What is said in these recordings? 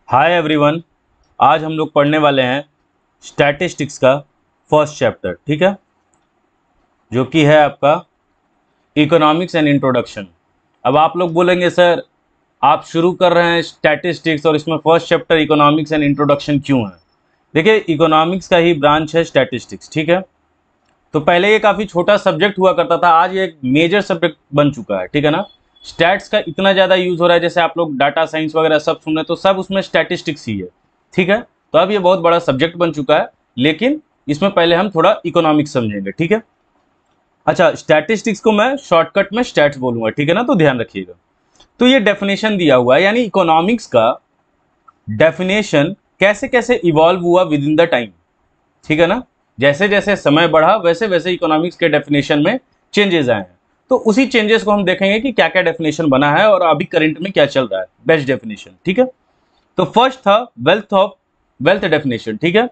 Hi everyone. आज हम लोग पढ़ने वाले हैं स्टैटिस्टिक्स का फर्स्ट चैप्टर, ठीक है, जो कि है आपका इकोनॉमिक्स एंड इंट्रोडक्शन। अब आप लोग बोलेंगे सर आप शुरू कर रहे हैं स्टैटिस्टिक्स और इसमें first chapter economics and introduction क्यों है? देखिए, इकोनॉमिक्स का ही ब्रांच है स्टैटिस्टिक्स, ठीक है। तो पहले ये काफ़ी छोटा सब्जेक्ट हुआ करता था, आज ये एक मेजर सब्जेक्ट बन चुका है, ठीक है ना। स्टैट्स का इतना ज़्यादा यूज़ हो रहा है, जैसे आप लोग डाटा साइंस वगैरह सब सुन रहे हैं तो सब उसमें स्टैटिस्टिक्स ही है, ठीक है। तो अब ये बहुत बड़ा सब्जेक्ट बन चुका है, लेकिन इसमें पहले हम थोड़ा इकोनॉमिक्स समझेंगे, ठीक है। अच्छा, स्टैटिस्टिक्स को मैं शॉर्टकट में स्टैट्स बोलूंगा, ठीक है ना, तो ध्यान रखिएगा। तो ये डेफिनेशन दिया हुआ है, यानी इकोनॉमिक्स का डेफिनेशन कैसे कैसे इवॉल्व हुआ विद इन द टाइम, ठीक है ना। जैसे जैसे समय बढ़ा वैसे वैसे इकोनॉमिक्स के डेफिनेशन में चेंजेस आए हैं। तो उसी चेंजेस को हम देखेंगे कि क्या क्या डेफिनेशन बना है और अभी करंट में क्या चल रहा है बेस्ट डेफिनेशन, ठीक है। तो फर्स्ट था वेल्थ डेफिनेशन, ठीक है।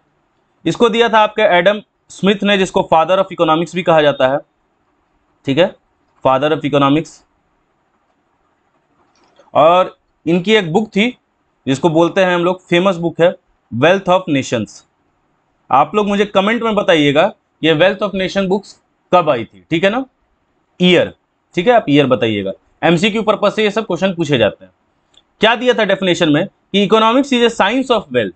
इसको दिया था आपके एडम स्मिथ ने, जिसको फादर ऑफ इकोनॉमिक्स भी कहा जाता है, ठीक है, फादर ऑफ इकोनॉमिक्स। और इनकी एक बुक थी जिसको बोलते हैं हम लोग, फेमस बुक है वेल्थ ऑफ नेशंस। आप लोग मुझे कमेंट में बताइएगा ये वेल्थ ऑफ नेशन बुक्स कब आई थी, ठीक है ना, ईयर, ठीक है, आप ईयर बताइएगा। एमसीक्यू पर्पज से ये सब क्वेश्चन पूछे जाते हैं। क्या दिया था डेफिनेशन में कि economics is a science of wealth,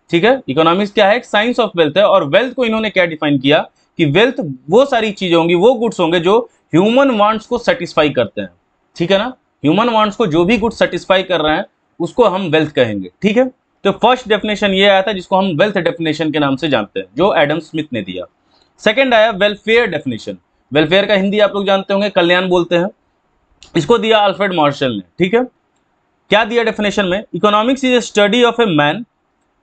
ठीक है। इकोनॉमिक्स क्या है? एक साइंस ऑफ वेल्थ है। और वेल्थ को इन्होंने क्या डिफाइन किया कि वेल्थ वो सारी चीजें होंगी, वो गुड्स होंगे जो ह्यूमन वांट्स को सेटिस्फाई करते हैं, ठीक है ना। ह्यूमन वांट्स को जो भी गुड सेटिस्फाई कर रहे हैं उसको हम वेल्थ कहेंगे, ठीक है। तो फर्स्ट डेफिनेशन ये आया था जिसको हम वेल्थ डेफिनेशन के नाम से जानते हैं, जो एडम स्मिथ ने दिया। सेकंड आया वेलफेयर डेफिनेशन। वेलफेयर का हिंदी आप लोग जानते होंगे, कल्याण बोलते हैं। इसको दिया अल्फ्रेड मार्शल ने, ठीक है। क्या दिया डेफिनेशन में? Economics is a study of a man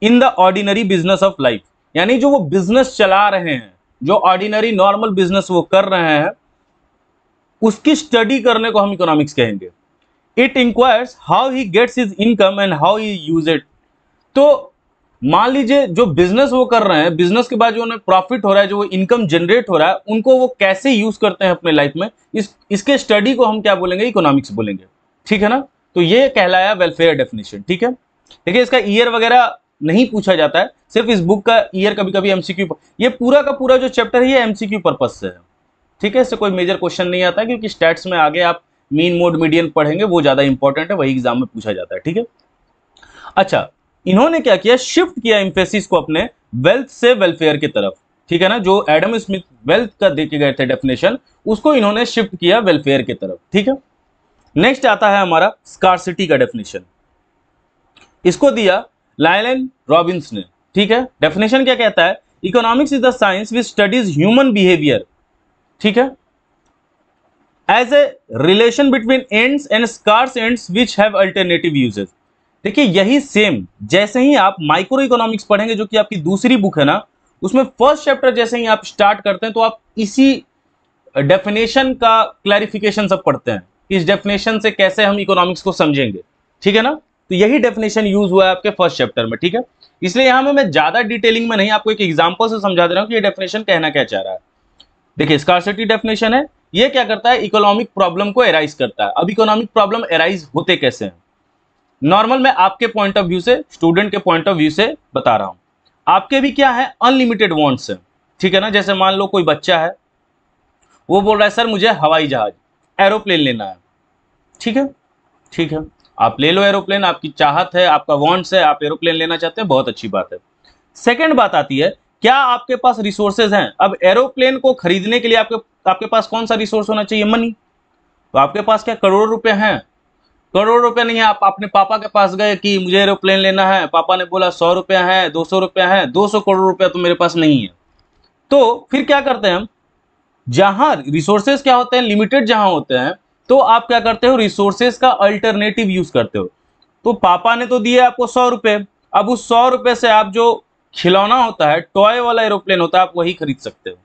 in the ordinary business of life, यानी जो वो बिजनेस चला रहे हैं, जो ऑर्डिनरी नॉर्मल बिजनेस वो कर रहे हैं, उसकी स्टडी करने को हम इकोनॉमिक्स कहेंगे। It inquires how he gets his income and how he use it. तो मान लीजिए जो बिजनेस वो कर रहे हैं, बिजनेस के बाद जो उन्हें प्रॉफिट हो रहा है, जो वो इनकम जनरेट हो रहा है, उनको वो कैसे यूज करते हैं अपने लाइफ में, इसके स्टडी को हम क्या बोलेंगे? इकोनॉमिक्स बोलेंगे, ठीक है ना। तो ये कहलाया वेलफेयर डेफिनेशन, ठीक है। देखिए, इसका ईयर वगैरह नहीं पूछा जाता है, सिर्फ इस बुक का ईयर कभी कभी एमसीक्यू, ये पूरा का पूरा जो चैप्टर है ये एमसीक्यू पर्पज से है, ठीक है। इससे कोई मेजर क्वेश्चन नहीं आता है, क्योंकि स्टैट्स में आगे आप मीन मोड मीडियन पढ़ेंगे, वो ज्यादा इंपॉर्टेंट है, वही एग्जाम में पूछा जाता है, ठीक है। अच्छा, इन्होंने क्या किया? शिफ्ट किया एम्फेसिस को अपने वेल्थ से वेलफेयर की तरफ, ठीक है ना। जो एडम स्मिथ वेल्थ का देके गए थे डेफिनेशन, उसको इन्होंने शिफ्ट किया वेलफेयर की तरफ, ठीक है। नेक्स्ट आता है हमारा स्कार्सिटी का डेफिनेशन। इसको दिया लायलन रॉबिन्स ने, ठीक है। डेफिनेशन क्या कहता है? Economics is the science which studies human behaviour, ठीक है, as a relation between ends and scarce ends which have alternative uses. देखिए, यही सेम जैसे ही आप माइक्रो इकोनॉमिक्स पढ़ेंगे, जो कि आपकी दूसरी बुक है ना, उसमें फर्स्ट चैप्टर जैसे ही आप स्टार्ट करते हैं तो आप इसी डेफिनेशन का क्लैरिफिकेशन सब पढ़ते हैं, इस डेफिनेशन से कैसे हम इकोनॉमिक्स को समझेंगे, ठीक है ना। तो यही डेफिनेशन यूज हुआ है आपके फर्स्ट चैप्टर में, ठीक है। इसलिए यहां मैं ज्यादा डिटेलिंग में नहीं, आपको एक एग्जांपल से समझा दे रहा हूं कि ये डेफिनेशन कहना क्या चाह रहा है। देखिए, स्कार्सिटी डेफिनेशन है, ये क्या करता है? इकोनॉमिक प्रॉब्लम को एराइज करता है। अब इकोनॉमिक प्रॉब्लम एराइज होते कैसे हैं? नॉर्मल मैं आपके पॉइंट ऑफ व्यू से, स्टूडेंट के पॉइंट ऑफ व्यू से बता रहा हूं। आपके भी क्या है? अनलिमिटेड वांट्स है, ठीक है ना। जैसे मान लो कोई बच्चा है, वो बोल रहा है सर मुझे हवाई जहाज, एरोप्लेन लेना है, ठीक है, ठीक है, आप ले लो एरोप्लेन, आपकी चाहत है, आपका वांट्स है, आप एरोप्लेन लेना चाहते हैं, बहुत अच्छी बात है। सेकंड बात आती है, क्या आपके पास रिसोर्सेज हैं? अब एरोप्लेन को खरीदने के लिए आपके पास कौन सा रिसोर्स होना चाहिए? मनी। तो आपके पास क्या करोड़ों रुपए हैं? करोड़ रुपए नहीं है। आप अपने पापा के पास गए कि मुझे एरोप्लेन लेना है, पापा ने बोला 100 रुपया है, 200 रुपया है, 200 करोड़ रुपया तो मेरे पास नहीं है। तो फिर क्या करते हैं हम? जहां रिसोर्सेज क्या होते हैं? लिमिटेड जहां होते हैं, तो आप क्या करते हो? रिसोर्सेज का अल्टरनेटिव यूज करते हो। तो पापा ने तो दिए आपको 100 रुपए, अब उस 100 रुपए से आप जो खिलौना होता है, टॉय वाला एरोप्लेन होता है, आप वही खरीद सकते हो,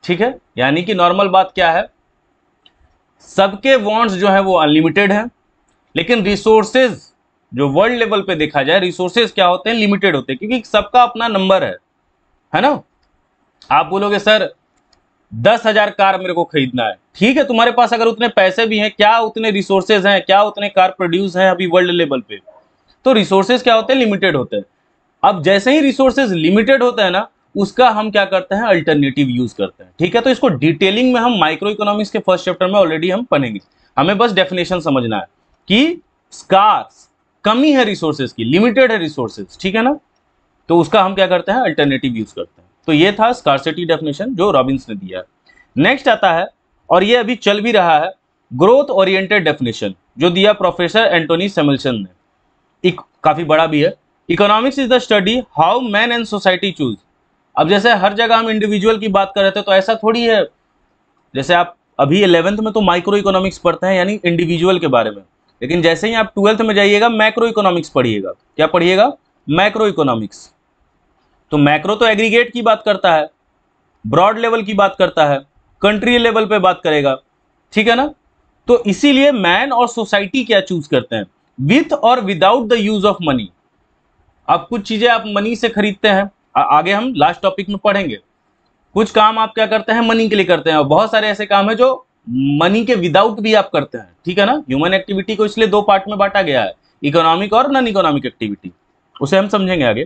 ठीक है। यानी कि नॉर्मल बात क्या है? सबके वांट्स जो है वो अनलिमिटेड है, लेकिन रिसोर्सेज जो वर्ल्ड लेवल पे देखा जाए, रिसोर्सेज क्या होते हैं? लिमिटेड होते हैं, क्योंकि सबका अपना नंबर है ना। आप बोलोगे सर 10,000 कार मेरे को खरीदना है, ठीक है, तुम्हारे पास अगर उतने पैसे भी हैं, क्या उतने रिसोर्सेज हैं, क्या उतने कार प्रोड्यूस हैं अभी वर्ल्ड लेवल पे? तो रिसोर्सेज क्या होते हैं, लिमिटेड होते हैं। अब जैसे ही रिसोर्सेज लिमिटेड होते हैं ना, उसका हम क्या करते हैं, अल्टरनेटिव यूज करते हैं। ठीक है, तो इसको डिटेलिंग में हम माइक्रो इकोनॉमिक्स के फर्स्ट चैप्टर में ऑलरेडी हम पढ़ेंगे। हमें बस डेफिनेशन समझना है कि स्कार्स, कमी है रिसोर्सेज की, लिमिटेड है रिसोर्सेज, ठीक है ना, तो उसका हम क्या करते हैं, अल्टरनेटिव यूज करते हैं। तो ये था स्कार्सिटी डेफिनेशन जो रॉबिन्स ने दिया है। नेक्स्ट आता है, और ये अभी चल भी रहा है, ग्रोथ ओरिएंटेड डेफिनेशन जो दिया प्रोफेसर एंटोनी सैमुअल्सन ने। काफी बड़ा भी है। Economics is the study how man and society choose. अब जैसे हर जगह हम इंडिविजुअल की बात कर रहे थे, तो ऐसा थोड़ी है, जैसे आप अभी 11th में तो माइक्रो इकोनॉमिक्स पढ़ते हैं यानी इंडिविजुअल के बारे में, लेकिन जैसे ही आप 12th में जाइएगा मैक्रो इकोनॉमिक्स पढ़िएगा। क्या पढ़िएगा, मैक्रो इकोनॉमिक्स। तो मैक्रो तो एग्रीगेट की बात करता है, ब्रॉड लेवल की बात करता है, कंट्री लेवल पे बात करेगा, ठीक है ना। तो इसीलिए मैन और सोसाइटी क्या चूज करते हैं, विथ और without the use of money. अब कुछ चीजें आप मनी से खरीदते हैं, आगे हम लास्ट टॉपिक में पढ़ेंगे। कुछ काम आप क्या करते हैं, मनी के लिए करते हैं, और बहुत सारे ऐसे काम है जो मनी के विदाउट भी आप करते हैं, ठीक है ना। ह्यूमन एक्टिविटी को इसलिए दो पार्ट में बांटा गया है, इकोनॉमिक और नॉन इकोनॉमिक एक्टिविटी, उसे हम समझेंगे आगे।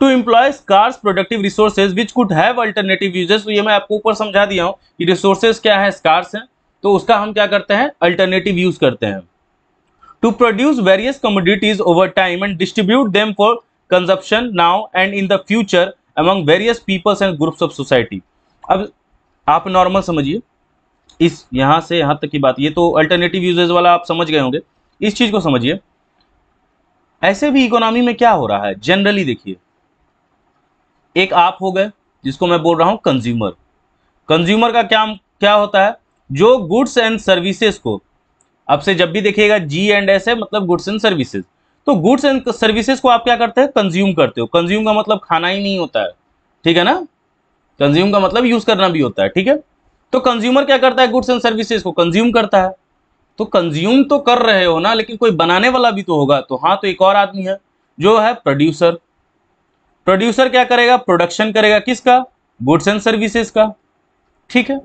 To employ scarce productive resources which could have alternative uses, तो ये मैं आपको ऊपर समझा दिया हूं कि रिसोर्सेज क्या है, स्कार्स हैं, तो उसका हम क्या करते हैं, अल्टरनेटिव यूज करते हैं। To produce various commodities over time and distribute them for consumption now and in the future among various peoples and groups of society. अब आप नॉर्मल समझिए, इस यहां से यहां तक की बात, ये तो अल्टरनेटिव यूजेस वाला आप समझ गए होंगे। इस चीज को समझिए, ऐसे भी इकोनॉमी में क्या हो रहा है जनरली देखिए, एक आप हो गए जिसको मैं बोल रहा हूं कंज्यूमर। कंज्यूमर का क्या क्या होता है, जो गुड्स एंड सर्विसेज को, अब से जब भी देखिएगा G&S है, मतलब गुड्स एंड सर्विसेज, तो गुड्स एंड सर्विसेज को आप क्या करते हैं, कंज्यूम करते हो। कंज्यूम का मतलब खाना ही नहीं होता है, ठीक है ना, कंज्यूम का मतलब यूज करना भी होता है, ठीक है। तो कंज्यूमर क्या करता है, गुड्स एंड सर्विसेज को कंज्यूम करता है। तो कंज्यूम तो कर रहे हो ना, लेकिन कोई बनाने वाला भी तो होगा। तो हाँ, तो एक और आदमी है जो है प्रोड्यूसर। प्रोड्यूसर क्या करेगा, प्रोडक्शन करेगा, किसका, गुड्स एंड सर्विसेज का, ठीक है।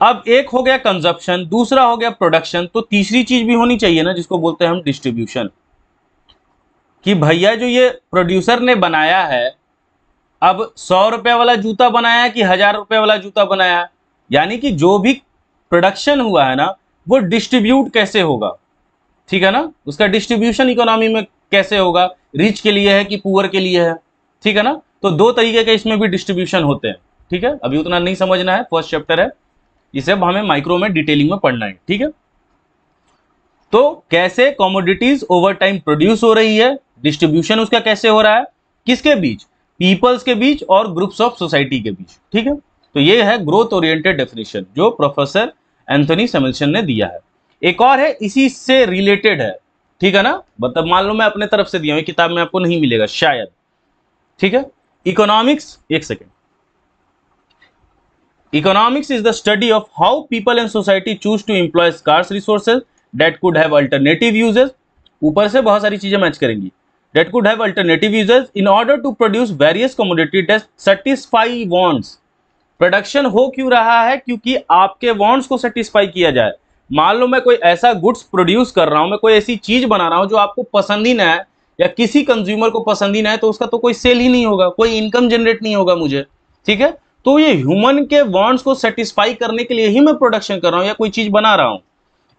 अब एक हो गया कंजप्शन, दूसरा हो गया प्रोडक्शन, तो तीसरी चीज भी होनी चाहिए ना, जिसको बोलते हैं हम डिस्ट्रीब्यूशन। कि भैया जो ये प्रोड्यूसर ने बनाया है, अब 100 रुपए वाला जूता बनाया कि 1000 रुपए वाला जूता बनाया, यानी कि जो भी प्रोडक्शन हुआ है ना, वो डिस्ट्रीब्यूट कैसे होगा, ठीक है ना, उसका डिस्ट्रीब्यूशन इकोनॉमी में कैसे होगा, रिच के लिए है कि पुअर के लिए है, ठीक है ना। तो दो तरीके के इसमें भी डिस्ट्रीब्यूशन होते हैं, ठीक है। अभी उतना नहीं समझना है, फर्स्ट चैप्टर है, इसे अब हमें माइक्रो में डिटेलिंग में पढ़ना है, ठीक है। तो कैसे कमोडिटीज ओवर टाइम प्रोड्यूस हो रही है, डिस्ट्रीब्यूशन उसका कैसे हो रहा है, किसके बीच, पीपल्स के बीच और ग्रुप्स ऑफ सोसाइटी के बीच, ठीक है। तो ये है ग्रोथ ओरिएंटेड डेफिनेशन जो प्रोफेसर एंथोनी सैमुअल्सन ने दिया है। एक और है, इसी से रिलेटेड है, ठीक है ना, मतलब मान लो मैं अपने तरफ से दिया हूं, किताब में आपको नहीं मिलेगा शायद, ठीक है। इकोनॉमिक्स, एक second, economics is the study of how people and society choose to employ scarce resources that could have alternative uses, ऊपर से बहुत सारी चीजें मैच करेंगी, that could have alternative uses in order to produce various commodity that satisfy wants। Production हो क्यों रहा है, क्योंकि आपके वांट्स को सेटिस्फाई किया जाए। मान लो मैं कोई ऐसा गुड्स प्रोड्यूस कर रहा हूं, मैं कोई ऐसी चीज बना रहा हूं जो आपको पसंद ही ना है या किसी कंज्यूमर को पसंद ही ना है, तो उसका तो कोई सेल ही नहीं होगा, कोई इनकम जनरेट नहीं होगा मुझे, ठीक है। तो ये ह्यूमन के वांट्स को सेटिस्फाई करने के लिए ही मैं प्रोडक्शन कर रहा हूं या कोई चीज बना रहा हूं।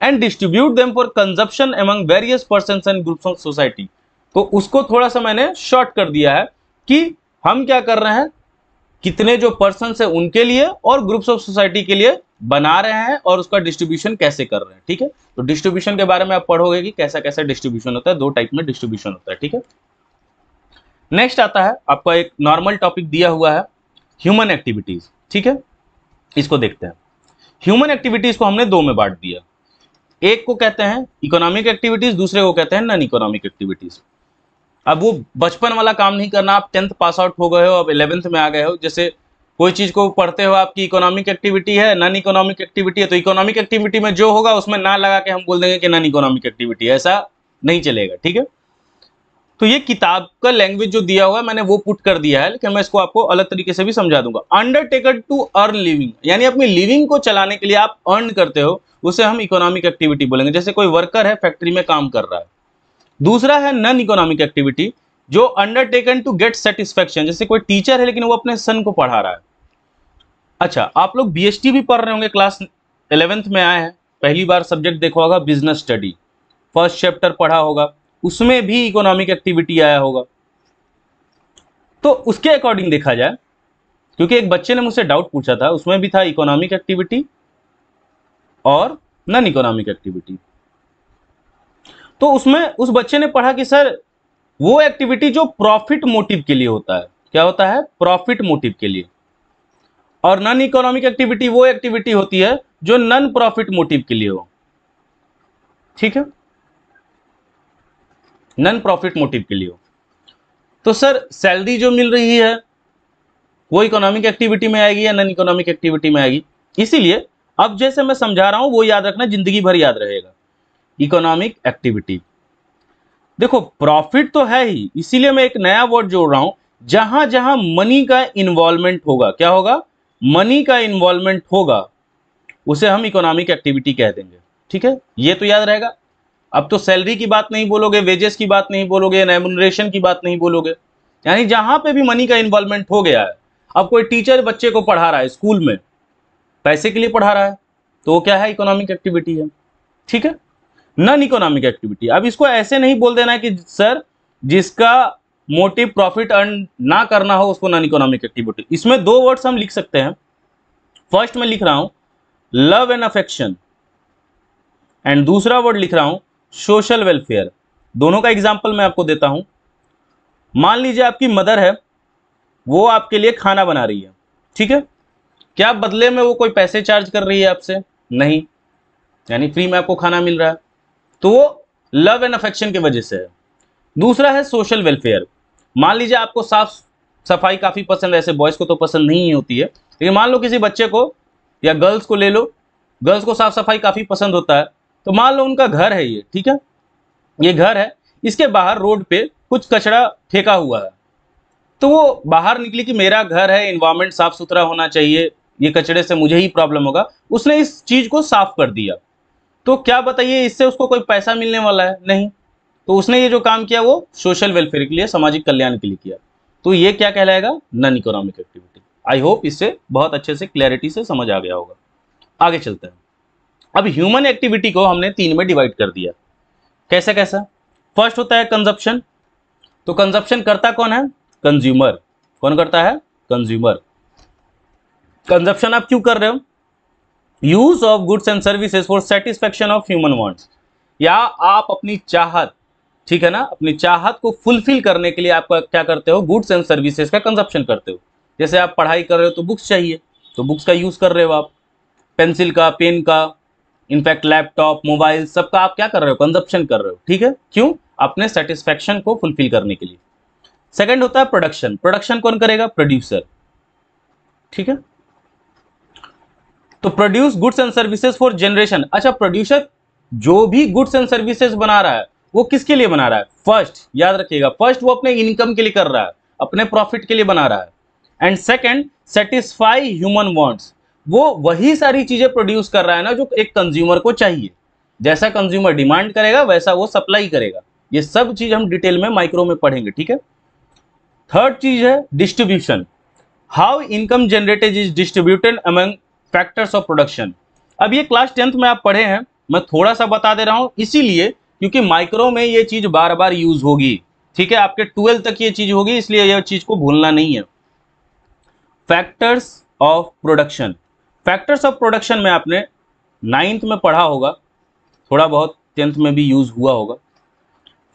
And distribute them for consumption among various persons and groups of society. तो उसको थोड़ा सा मैंने शॉर्ट कर दिया है कि हम क्या कर रहे हैं, कितने जो पर्सन है उनके लिए और ग्रुप्स ऑफ सोसाइटी के लिए बना रहे हैं, और उसका डिस्ट्रीब्यूशन कैसे कर रहे हैं, ठीक है। तो डिस्ट्रीब्यूशन के बारे में आप पढ़ोगे कि कैसा कैसा डिस्ट्रीब्यूशन होता है, दो टाइप में डिस्ट्रीब्यूशन होता है, ठीक है। नेक्स्ट आता है आपका एक नॉर्मल टॉपिक दिया हुआ है, ह्यूमन एक्टिविटीज, ठीक है। इसको देखते हैं। ह्यूमन एक्टिविटीज को हमने दो में बांट दिया, एक को कहते हैं इकोनॉमिक एक्टिविटीज, दूसरे को कहते हैं नॉन इकोनॉमिक एक्टिविटीज। अब वो बचपन वाला काम नहीं करना, आप 10th पास आउट हो गए हो, अब 11th में आ गए हो, जैसे कोई चीज को पढ़ते हो, आपकी इकोनॉमिक एक्टिविटी है, नॉन इकोनॉमिक एक्टिविटी है, तो इकोनॉमिक एक्टिविटी में जो होगा उसमें ना लगा के हम बोल देंगे कि नॉन इकोनॉमिक एक्टिविटी, ऐसा नहीं चलेगा, ठीक है। तो ये किताब का लैंग्वेज जो दिया हुआ है मैंने वो पुट कर दिया है, लेकिन मैं इसको आपको अलग तरीके से भी समझा दूंगा। अंडरटेकर टू अर्न लिविंग, यानी अपनी लिविंग को चलाने के लिए आप अर्न करते हो, उसे हम इकोनॉमिक एक्टिविटी बोलेंगे। जैसे कोई वर्कर है, फैक्ट्री में काम कर रहा है, दूसरा है नॉन इकोनॉमिक एक्टिविटी, जो अंडरटेकन टू गेट सेटिस्फेक्शन, जैसे कोई टीचर है लेकिन वो अपने सन को पढ़ा रहा है। अच्छा, आप लोग बीएसटी भी पढ़ रहे होंगे, क्लास 11th में आए हैं, पहली बार सब्जेक्ट देखा होगा बिजनेस स्टडी, फर्स्ट चैप्टर पढ़ा होगा, उसमें भी इकोनॉमिक एक्टिविटी आया होगा। तो उसके अकॉर्डिंग देखा जाए, क्योंकि एक बच्चे ने मुझसे डाउट पूछा था, उसमें भी था इकोनॉमिक एक्टिविटी और नॉन इकोनॉमिक एक्टिविटी। तो उसमें उस बच्चे ने पढ़ा कि सर वो एक्टिविटी जो प्रॉफिट मोटिव के लिए होता है, क्या होता है, प्रॉफिट मोटिव के लिए, और नॉन इकोनॉमिक एक्टिविटी वो एक्टिविटी होती है जो नॉन प्रॉफिट मोटिव के लिए हो। ठीक है, नॉन प्रॉफिट मोटिव के लिए हो। तो सर सैलरी जो मिल रही है वो इकोनॉमिक एक्टिविटी में आएगी या नॉन इकोनॉमिक एक्टिविटी में आएगी? इसीलिए अब जैसे मैं समझा रहा हूं वो याद रखना, जिंदगी भर याद रहेगा। इकोनॉमिक एक्टिविटी, देखो प्रॉफिट तो है ही, इसीलिए मैं एक नया वर्ड जोड़ रहा हूं, जहां जहां मनी का इन्वॉल्वमेंट होगा, क्या होगा, मनी का इन्वॉल्वमेंट होगा, उसे हम इकोनॉमिक एक्टिविटी कह देंगे। ठीक है, ये तो याद रहेगा। अब तो सैलरी की बात नहीं बोलोगे, वेजेस की बात नहीं बोलोगे, रेम्युनरेशन की बात नहीं बोलोगे, यानी जहां पे भी मनी का इन्वॉल्वमेंट हो गया है। अब कोई टीचर बच्चे को पढ़ा रहा है स्कूल में, पैसे के लिए पढ़ा रहा है, तो वो क्या है, इकोनॉमिक एक्टिविटी है। ठीक है, नॉन इकोनॉमिक एक्टिविटी, अब इसको ऐसे नहीं बोल देना है कि सर जिसका मोटिव प्रॉफिट अर्न ना करना हो उसको नॉन इकोनॉमिक एक्टिविटी। इसमें दो वर्ड्स हम लिख सकते हैं। फर्स्ट में लिख रहा हूं लव एंड अफेक्शन, एंड दूसरा वर्ड लिख रहा हूं सोशल वेलफेयर। दोनों का एग्जाम्पल मैं आपको देता हूं। मान लीजिए आपकी मदर है, वो आपके लिए खाना बना रही है, ठीक है, क्या बदले में वो कोई पैसे चार्ज कर रही है आपसे? नहीं, यानी फ्री में आपको खाना मिल रहा है, तो वो लव एंड अफेक्शन की वजह से है। दूसरा है सोशल वेलफेयर। मान लीजिए आपको साफ सफाई काफी पसंद है, ऐसे बॉयज को तो पसंद नहीं होती है, लेकिन मान लो किसी बच्चे को या गर्ल्स को ले लो, गर्ल्स को साफ सफाई काफी पसंद होता है, तो मान लो उनका घर है ये, ठीक है, ये घर है, इसके बाहर रोड पे कुछ कचरा फेंका हुआ है, तो वो बाहर निकली कि मेरा घर है, इन्वायरमेंट साफ सुथरा होना चाहिए, ये कचरे से मुझे ही प्रॉब्लम होगा, उसने इस चीज को साफ कर दिया। तो क्या बताइए, इससे उसको कोई पैसा मिलने वाला है? नहीं। तो उसने ये जो काम किया वो सोशल वेलफेयर के लिए, सामाजिक कल्याण के लिए किया। तो ये क्या कहलाएगा, non economic activity. I hope इससे बहुत अच्छे से क्लैरिटी से समझ आ गया होगा। आगे चलते हैं। अब ह्यूमन एक्टिविटी को हमने 3 में डिवाइड कर दिया। कैसे कैसा? फर्स्ट होता है कंजप्शन। तो कंजप्शन करता कौन है? कंज्यूमर। कौन करता है? कंज्यूमर। कंजप्शन आप क्यों कर रहे हो? Use of goods and services for satisfaction of human wants, या आप अपनी चाहत, ठीक है ना, अपनी चाहत को फुलफिल करने के लिए आप क्या करते हो, गुड्स एंड सर्विसेज का कंजप्शन करते हो। जैसे आप पढ़ाई कर रहे हो तो बुक्स चाहिए, तो बुक्स का यूज कर रहे हो आप, पेंसिल का, पेन का, इनफैक्ट लैपटॉप, मोबाइल, सबका आप क्या कर रहे हो, कंजप्शन कर रहे हो। ठीक है, क्यों? अपने सेटिस्फेक्शन को फुलफिल करने के लिए। सेकंड होता है प्रोडक्शन। प्रोडक्शन कौन करेगा? प्रोड्यूसर। ठीक है, तो produce goods and services for generation. अच्छा, प्रोड्यूसर जो भी गुड्स एंड सर्विसेज बना रहा है वो किसके लिए बना रहा है? फर्स्ट याद रखिएगा, फर्स्ट वो अपने इनकम के लिए कर रहा है, अपने प्रॉफिट के लिए बना रहा है। And second, satisfy human wants, वो वही सारी चीजें प्रोड्यूस कर रहा है ना जो एक कंज्यूमर को चाहिए। जैसा कंज्यूमर डिमांड करेगा वैसा वो सप्लाई करेगा। ये सब चीज हम डिटेल में माइक्रो में पढ़ेंगे। ठीक है, थर्ड चीज है distribution. How income generated is distributed among factors of production. अब ये क्लास 10th में आप पढ़े हैं, मैं थोड़ा सा बता दे रहा हूं इसीलिए क्योंकि माइक्रो में ये चीज बार बार यूज होगी। ठीक है, आपके 12 तक ये चीज होगी, इसलिए ये चीज को भूलना नहीं है। Factors of production. Factors of production में आपने 9th में पढ़ा होगा, थोड़ा बहुत 10th में भी यूज हुआ होगा।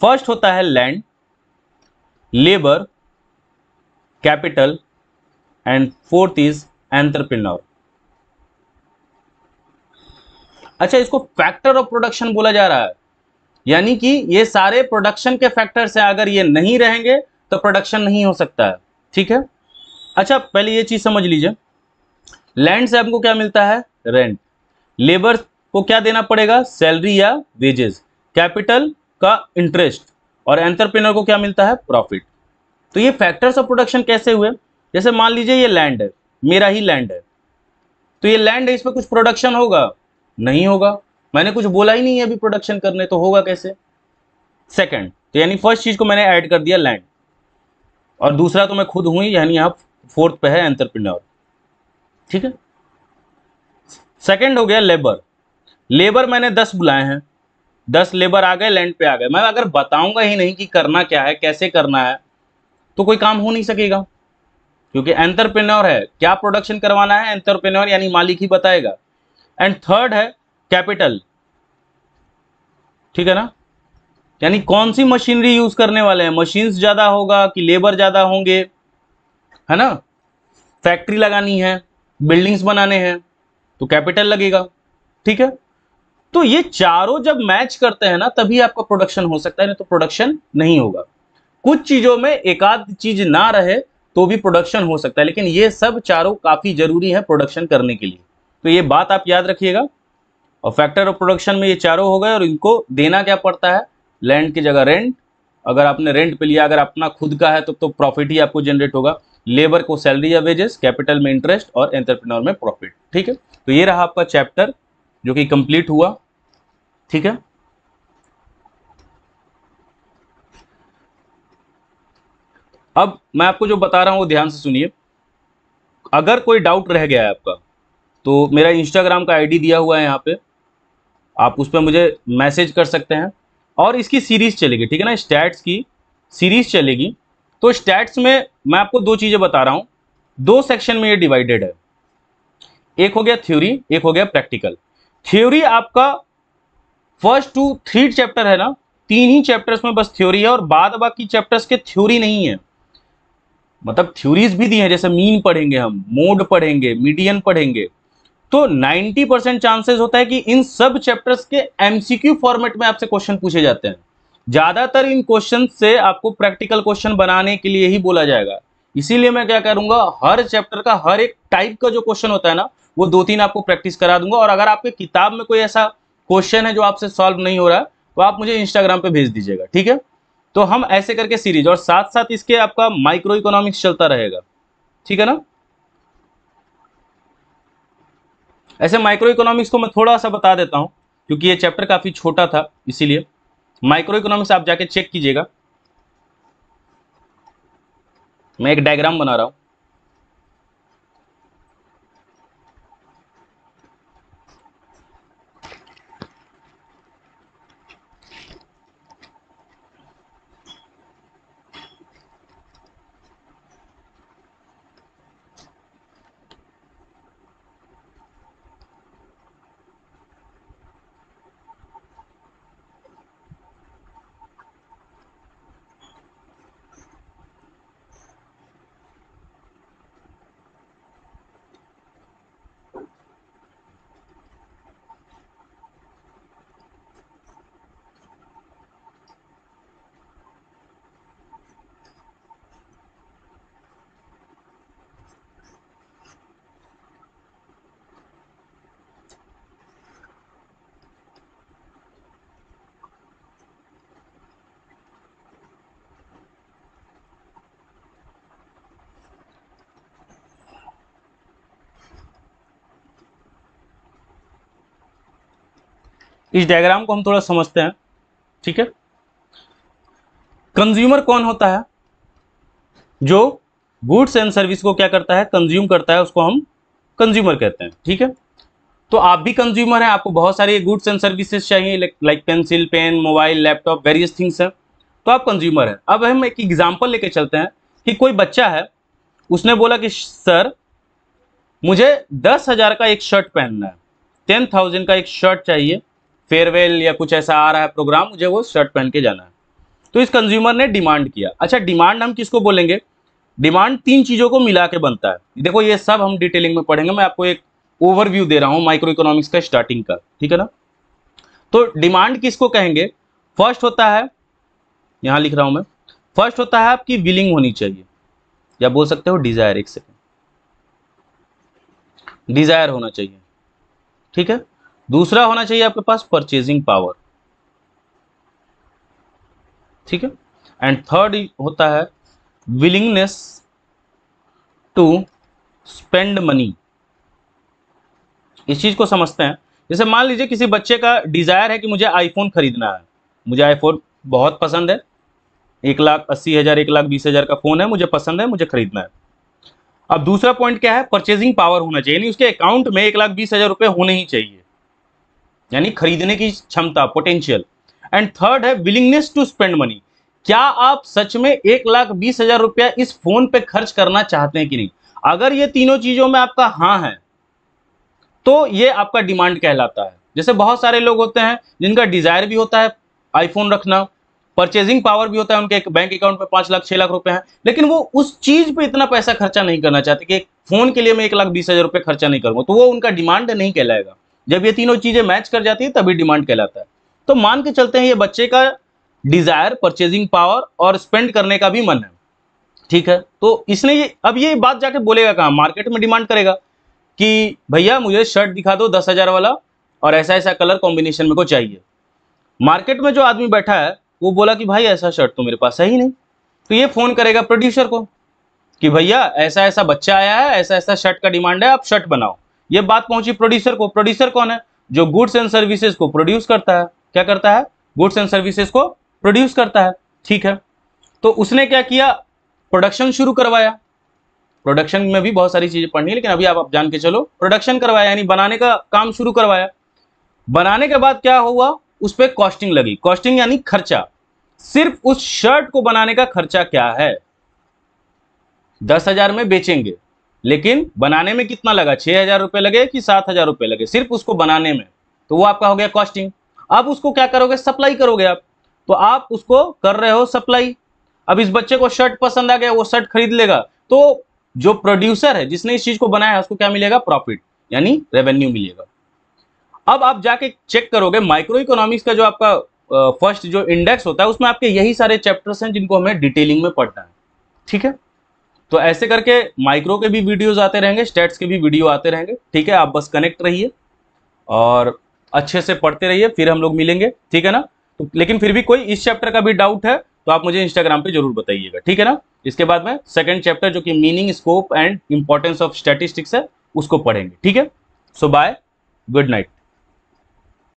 फर्स्ट होता है land, labour, capital, and fourth is entrepreneur. अच्छा, इसको फैक्टर ऑफ प्रोडक्शन बोला जा रहा है, यानी कि ये सारे प्रोडक्शन के फैक्टर्स हैं, अगर ये नहीं रहेंगे तो प्रोडक्शन नहीं हो सकता है। ठीक है, अच्छा पहले ये चीज समझ लीजिए, लैंड से हमको क्या मिलता है? रेंट। लेबर को क्या देना पड़ेगा? सैलरी या वेजेस। कैपिटल का इंटरेस्ट, और एंटरप्रेन्योर को क्या मिलता है? प्रॉफिट। तो ये फैक्टर्स ऑफ प्रोडक्शन कैसे हुए? जैसे मान लीजिए ये लैंड है, मेरा ही लैंड है, तो ये लैंड है, इस पर कुछ प्रोडक्शन होगा? नहीं होगा, मैंने कुछ बोला ही नहीं है अभी प्रोडक्शन करने, तो होगा कैसे? सेकंड, तो यानी फर्स्ट चीज को मैंने ऐड कर दिया लैंड, और दूसरा तो मैं खुद हूं, यानी आप फोर्थ पे है एंटरप्रेन्योर। ठीक है, सेकंड हो गया लेबर। लेबर मैंने 10 बुलाए हैं, 10 लेबर आ गए, लैंड पे आ गए। मैं अगर बताऊंगा ही नहीं कि करना क्या है, कैसे करना है, तो कोई काम हो नहीं सकेगा, क्योंकि एंटरप्रेन्योर है, क्या प्रोडक्शन करवाना है एंटरप्रेन्योर यानी मालिक ही बताएगा। एंड थर्ड है कैपिटल, ठीक है ना, यानी कौन सी मशीनरी यूज करने वाले हैं, मशीन्स ज्यादा होगा कि लेबर ज्यादा होंगे, है ना, फैक्ट्री लगानी है, बिल्डिंग्स बनाने हैं, तो कैपिटल लगेगा। ठीक है, तो ये चारों जब मैच करते हैं ना तभी आपका प्रोडक्शन हो सकता है, नहीं तो प्रोडक्शन नहीं होगा। कुछ चीजों में एक आध चीज ना रहे तो भी प्रोडक्शन हो सकता है, लेकिन ये सब चारों काफी जरूरी है प्रोडक्शन करने के लिए, तो ये बात आप याद रखिएगा। और फैक्टर ऑफ प्रोडक्शन में ये चारों हो गए, और इनको देना क्या पड़ता है, लैंड की जगह रेंट, अगर आपने रेंट पे लिया, अगर अपना खुद का है तो प्रॉफिट ही आपको जनरेट होगा, लेबर को सैलरी या वेजेस, कैपिटल में इंटरेस्ट, और एंटरप्रेन्योर में प्रॉफिट। ठीक है, तो ये रहा आपका चैप्टर जो कि कंप्लीट हुआ। ठीक है, अब मैं आपको जो बता रहा हूं वो ध्यान से सुनिए। अगर कोई डाउट रह गया है आपका, तो मेरा इंस्टाग्राम का आईडी दिया हुआ है यहाँ पे, आप उस पर मुझे मैसेज कर सकते हैं। और इसकी सीरीज चलेगी, ठीक है ना, स्टैट्स की सीरीज चलेगी। तो स्टैट्स में मैं आपको दो चीजें बता रहा हूं, दो सेक्शन में ये डिवाइडेड है, एक हो गया थ्योरी, एक हो गया प्रैक्टिकल। थ्योरी आपका फर्स्ट टू 3 चैप्टर है ना, 3 ही चैप्टर्स में बस थ्योरी है, और बाद बाकी चैप्टर्स के थ्योरी नहीं है, मतलब थ्योरीज भी दी है, जैसे मीन पढ़ेंगे हम, मोड पढ़ेंगे, मीडियन पढ़ेंगे। तो 90% चांसेस होता है कि इन सब चैप्टर्स के एमसीक्यू फॉर्मेट में आपसे क्वेश्चन पूछे जाते हैं। ज्यादातर इन क्वेश्चन से आपको प्रैक्टिकल क्वेश्चन बनाने के लिए ही बोला जाएगा। इसीलिए मैं क्या करूंगा, हर चैप्टर का हर एक टाइप का जो क्वेश्चन होता है ना, वो 2-3 आपको प्रैक्टिस करा दूंगा। और अगर आपके किताब में कोई ऐसा क्वेश्चन है जो आपसे सॉल्व नहीं हो रहा है, तो आप मुझे इंस्टाग्राम पे भेज दीजिएगा। ठीक है, तो हम ऐसे करके सीरीज, और साथ साथ इसके आपका माइक्रो इकोनॉमिक्स चलता रहेगा। ठीक है ना, ऐसे माइक्रो इकोनॉमिक्स को मैं थोड़ा सा बता देता हूं, क्योंकि ये चैप्टर काफी छोटा था, इसीलिए माइक्रो इकोनॉमिक्स आप जाके चेक कीजिएगा। मैं एक डायग्राम बना रहा हूं, इस डायग्राम को हम थोड़ा समझते हैं। ठीक है, कंज्यूमर कौन होता है, जो गुड्स एंड सर्विस को क्या करता है, कंज्यूम करता है, उसको हम कंज्यूमर कहते हैं। ठीक है, तो आप भी कंज्यूमर हैं, आपको बहुत सारे गुड्स एंड सर्विसेज चाहिए, like pencil, pen, mobile, laptop, various things हैं, तो आप कंज्यूमर हैं। अब हम एक एग्जांपल लेके चलते हैं कि कोई बच्चा है, उसने बोला कि सर मुझे 10,000 का एक शर्ट पहनना है, 10,000 का एक शर्ट चाहिए, फेयरवेल या कुछ ऐसा आ रहा है प्रोग्राम, मुझे वो शर्ट पहन के जाना है। तो इस कंज्यूमर ने डिमांड किया। अच्छा, डिमांड हम किसको बोलेंगे, डिमांड 3 चीजों को मिला के बनता है। देखो ये सब हम डिटेलिंग में पढ़ेंगे, मैं आपको एक ओवरव्यू दे रहा हूं माइक्रो इकोनॉमिक्स का स्टार्टिंग का। ठीक है ना, तो डिमांड किसको कहेंगे, फर्स्ट होता है, यहां लिख रहा हूं मैं, फर्स्ट होता है आपकी विलिंग होनी चाहिए, या बोल सकते हो डिजायर, एक सेकेंड, डिजायर होना चाहिए। ठीक है, दूसरा होना चाहिए आपके पास परचेजिंग पावर। ठीक है, एंड थर्ड होता है विलिंगनेस टू स्पेंड मनी। इस चीज को समझते हैं। जैसे मान लीजिए किसी बच्चे का डिजायर है कि मुझे आईफोन खरीदना है, मुझे आईफोन बहुत पसंद है, 1,80,000 1,20,000 का फोन है, मुझे पसंद है, मुझे खरीदना है। अब दूसरा पॉइंट क्या है, परचेजिंग पावर होना चाहिए, यानी उसके अकाउंट में 1,20,000 रुपए होने ही चाहिए, यानी खरीदने की क्षमता, पोटेंशियल। एंड थर्ड है विलिंगनेस टू स्पेंड मनी, क्या आप सच में 1,20,000 रुपया इस फोन पे खर्च करना चाहते हैं कि नहीं। अगर ये तीनों चीजों में आपका हाँ है तो ये आपका डिमांड कहलाता है। जैसे बहुत सारे लोग होते हैं जिनका डिजायर भी होता है आईफोन रखना, परचेजिंग पावर भी होता है, उनके बैंक अकाउंट में 5 लाख 6 लाख रुपए हैं, लेकिन वो उस चीज पे इतना पैसा खर्चा नहीं करना चाहते कि एक फोन के लिए मैं 1,20,000 रुपये खर्चा नहीं करूंगा, तो वो उनका डिमांड नहीं कहलाएगा। जब ये तीनों चीजें मैच कर जाती है तभी डिमांड कहलाता है। तो मान के चलते हैं ये बच्चे का डिजायर, परचेजिंग पावर और स्पेंड करने का भी मन है, ठीक है। तो इसने ये बात जाके बोलेगा कहाँ, मार्केट में डिमांड करेगा कि भैया मुझे शर्ट दिखा दो 10,000 वाला और ऐसा ऐसा कलर कॉम्बिनेशन मेरे को चाहिए। मार्केट में जो आदमी बैठा है वो बोला कि भाई ऐसा शर्ट तो मेरे पास है ही नहीं, तो ये फोन करेगा प्रोड्यूसर को कि भैया ऐसा ऐसा बच्चा आया है, ऐसा ऐसा शर्ट का डिमांड है, आप शर्ट बनाओ। ये बात पहुंची प्रोड्यूसर को। प्रोड्यूसर कौन है, जो गुड्स एंड सर्विसेज को प्रोड्यूस करता है। क्या करता है, गुड्स एंड सर्विसेज को प्रोड्यूस करता है, ठीक है। तो उसने क्या किया, प्रोडक्शन शुरू करवाया। प्रोडक्शन में भी बहुत सारी चीजें पढ़नी है, लेकिन अभी आप जान के चलो, प्रोडक्शन करवाया यानी बनाने का काम शुरू करवाया। बनाने के बाद क्या हुआ, उस पर कॉस्टिंग लगी। कॉस्टिंग यानी खर्चा, सिर्फ उस शर्ट को बनाने का खर्चा क्या है, 10,000 में बेचेंगे, लेकिन बनाने में कितना लगा, 6,000 रुपए लगे कि 7,000 रुपए लगे सिर्फ उसको बनाने में, तो वो आपका हो गया कॉस्टिंग। अब उसको क्या करोगे, सप्लाई करोगे आप, तो आप उसको कर रहे हो सप्लाई। अब इस बच्चे को शर्ट पसंद आ गया, वो शर्ट खरीद लेगा, तो जो प्रोड्यूसर है जिसने इस चीज को बनाया है उसको क्या मिलेगा, प्रॉफिट यानी रेवेन्यू मिलेगा। अब आप जाके चेक करोगे माइक्रो इकोनॉमिक्स का जो आपका फर्स्ट जो इंडेक्स होता है उसमें आपके यही सारे चैप्टर्स हैं जिनको हमें डिटेलिंग में पढ़ना है, ठीक है। तो ऐसे करके माइक्रो के भी वीडियोस आते रहेंगे, स्टैट्स के भी वीडियो आते रहेंगे, ठीक है। आप बस कनेक्ट रहिए और अच्छे से पढ़ते रहिए, फिर हम लोग मिलेंगे, ठीक है ना। तो लेकिन फिर भी कोई इस चैप्टर का भी डाउट है तो आप मुझे इंस्टाग्राम पे जरूर बताइएगा, ठीक है ना। इसके बाद में सेकंड चैप्टर जो कि meaning, scope and importance of statistics है उसको पढ़ेंगे, ठीक है। सो बाय, गुड नाइट।